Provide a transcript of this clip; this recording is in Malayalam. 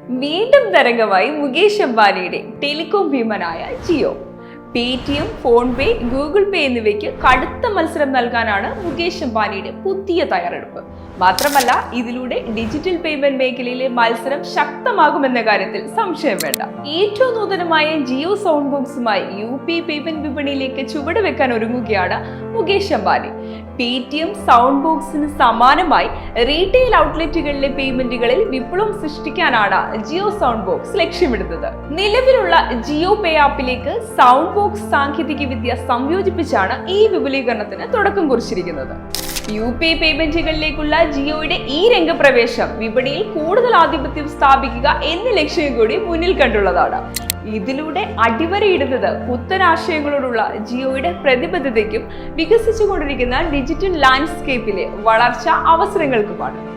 വീണ്ടും തരംഗമായി മുകേഷ് അംബാനിയുടെ ടെലികോം ഭീമനായ Jio. Paytm, PhonePe, Google Pay എന്നിവയ്ക്ക് കടുത്ത മത്സരം നൽകാനാണ് മുകേഷ് അംബാനിയുടെ പുതിയ തയ്യാറെടുപ്പ്. മാത്രമല്ല, ഇതിലൂടെ ഡിജിറ്റൽ പേയ്മെന്റ് മേഖലയിലെ മത്സരം ശക്തമാകുമെന്ന കാര്യത്തിൽ സംശയം വേണ്ട. ഏറ്റവും നൂതനമായ ജിയോ സൗണ്ട് ബോക്സുമായി UPI പേയ്മെന്റ് വിപണിയിലേക്ക് ചുവടുവെക്കാൻ ഒരുങ്ങുകയാണ് മുകേഷ് അംബാനി. പേടിഎം സൗണ്ട് ബോക്സിന് സമാനമായി റീറ്റെയിൽ ഔട്ട്ലെറ്റുകളിലെ പേയ്മെന്റുകളിൽ വിപ്ലവം സൃഷ്ടിക്കാനാണ് ജിയോ സൗണ്ട് ബോക്സ് ലക്ഷ്യമിടുന്നത്. നിലവിലുള്ള ജിയോ പേ ആപ്പിലേക്ക് സൗണ്ട് ബോക്സ് സാങ്കേതിക വിദ്യ സംയോജിപ്പിച്ചാണ് ഈ വിപുലീകരണത്തിന് തുടക്കം കുറിച്ചിരിക്കുന്നത്. UPI പേയ്മെന്റുകളിലേക്കുള്ള ജിയോയുടെ ഈ രംഗപ്രവേശം വിപണിയിൽ കൂടുതൽ ആധിപത്യം സ്ഥാപിക്കുക എന്ന ലക്ഷ്യം കൂടി മുന്നിൽ കണ്ടുള്ളതാണ്. ഇതിലൂടെ അടിവരയിടുന്നത് പുത്തൻ ആശയങ്ങളോടുള്ള ജിയോയുടെ പ്രതിബദ്ധതയ്ക്കും വികസിച്ചുകൊണ്ടിരിക്കുന്ന ഡിജിറ്റൽ ലാൻഡ്സ്കേപ്പിലെ വളർച്ചാ അവസരങ്ങൾക്കുമാണ്.